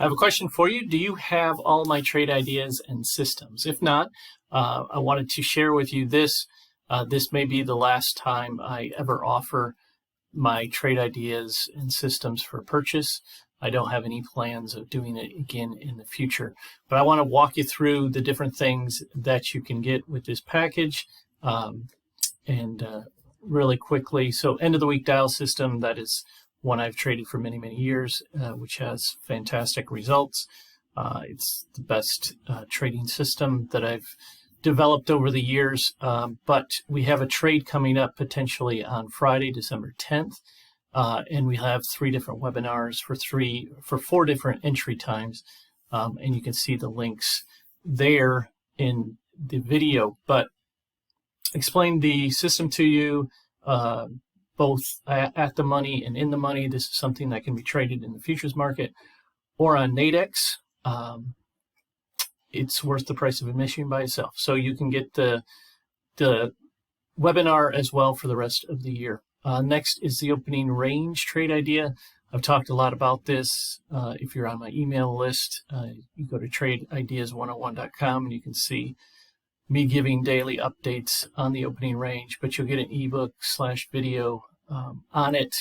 I have a question for you. Do you have all my trade ideas and systems? If not, I wanted to share with you this. This may be the last time I ever offer my trade ideas and systems for purchase. I don't have any plans of doing it again in the future, but I want to walk you through the different things that you can get with this package and really quickly. So end of the week dial system, that is one I've traded for many, many years, which has fantastic results. It's the best trading system that I've developed over the years, but we have a trade coming up potentially on Friday, December 10th, and we have 3 different webinars for 4 different entry times, and you can see the links there in the video. But explain the system to you, both at the money and in the money. This is something that can be traded in the futures market or on Nadex. It's worth the price of admission by itself. So you can get the webinar as well for the rest of the year. Next is the opening range trade idea. I've talked a lot about this. If you're on my email list, you go to tradeideas101.com and you can see me giving daily updates on the opening range, but you'll get an ebook/video on it.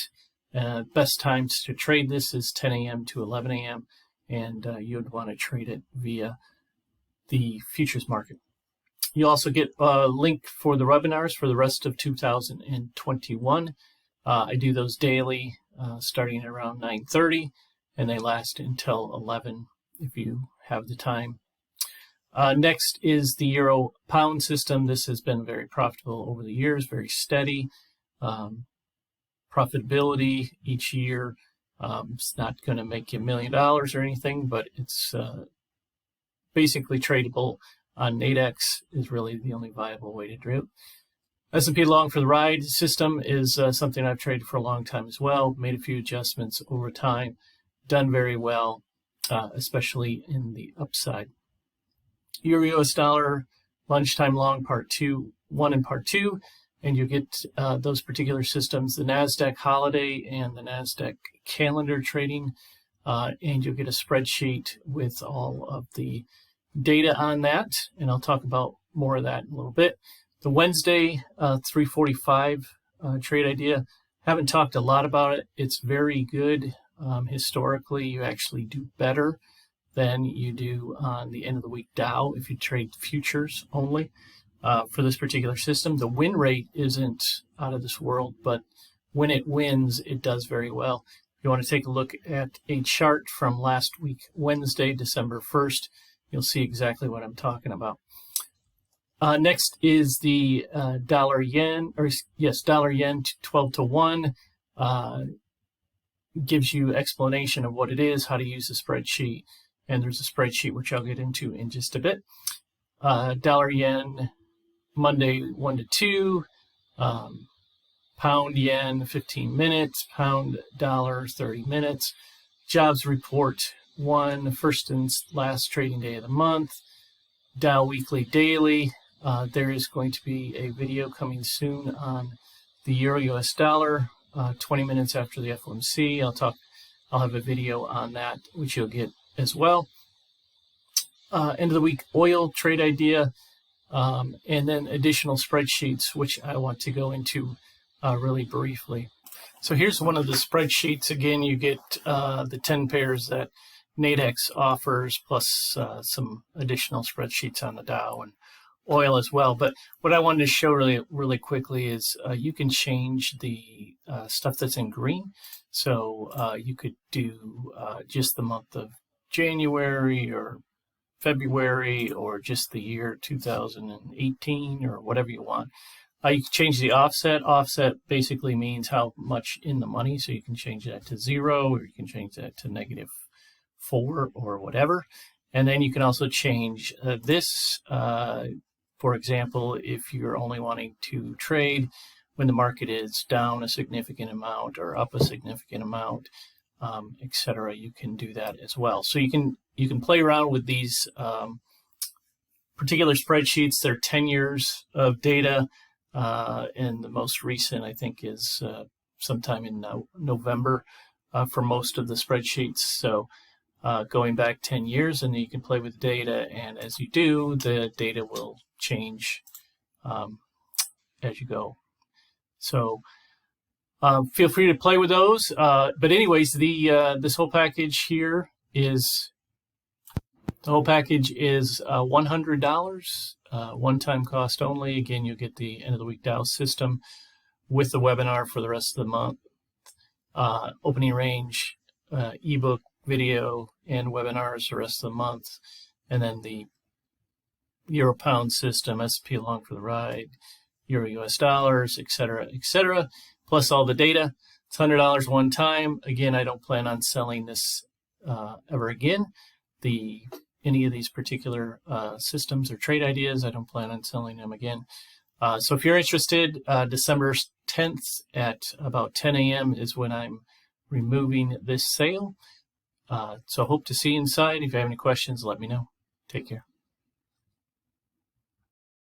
Best times to trade this is 10 a.m. to 11 a.m. and you would want to trade it via the futures market. You also get a link for the webinars for the rest of 2021. I do those daily, starting at around 9:30, and they last until 11 if you have the time. Next is the Euro Pound system. This has been very profitable over the years, very steady. Profitability each year. It's not going to make you $1 million or anything, but it's basically tradable on Nadex is really the only viable way to do it. S&P Long for the Ride system is something I've traded for a long time as well. Made a few adjustments over time. Done very well, especially in the upside. Euro US dollar lunchtime long part 1 and part 2, and you get those particular systems, the NASDAQ holiday and the NASDAQ calendar trading, and you'll get a spreadsheet with all of the data on that, and I'll talk about more of that in a little bit. The Wednesday 345 trade idea, haven't talked a lot about it. It's very good. Historically, you actually do better than you do on the end of the week Dow if you trade futures only. For this particular system, the win rate isn't out of this world, but when it wins, it does very well. If you want to take a look at a chart from last week, Wednesday, December 1st, you'll see exactly what I'm talking about. Next is the dollar yen 12 to 1. Gives you explanation of what it is, how to use the spreadsheet, and there's a spreadsheet which I'll get into in just a bit. Dollar yen Monday 1 to 2. Pound yen 15 minutes. Pound dollar 30 minutes. Jobs report 1, first and last trading day of the month. Dow weekly daily. There is going to be a video coming soon on the Euro US dollar, 20 minutes after the FOMC. I'll have a video on that, which you'll get as well. End of the week oil trade idea, and then additional spreadsheets, which I want to go into really briefly. So here's one of the spreadsheets. Again, you get the 10 pairs that Nadex offers, plus some additional spreadsheets on the Dow and oil as well. But what I wanted to show really quickly is you can change the stuff that's in green. So you could do just the month of January or February or just the year 2018 or whatever you want. You can change the offset. Offset basically means how much in the money. So you can change that to 0 or you can change that to -4 or whatever. And then you can also change this. For example, if you're only wanting to trade when the market is down a significant amount or up a significant amount, etc., you can do that as well. So you can play around with these particular spreadsheets. They're 10 years of data, and the most recent, I think, is sometime in November for most of the spreadsheets. So going back 10 years, and you can play with data. And as you do, the data will change as you go. So feel free to play with those. But anyways, this whole package here is $100, one-time cost only. Again, you'll get the end of the week Dow system with the webinar for the rest of the month, opening range, ebook, video, and webinars the rest of the month, and then the Euro Pound system, S&P along for the ride, Euro US dollars, etc., plus all the data. It's $100 one time. Again, I don't plan on selling this ever again. Any of these particular systems or trade ideas, I don't plan on selling them again. So if you're interested, December 10th at about 10 a.m. is when I'm removing this sale. So hope to see you inside. If you have any questions, let me know. Take care.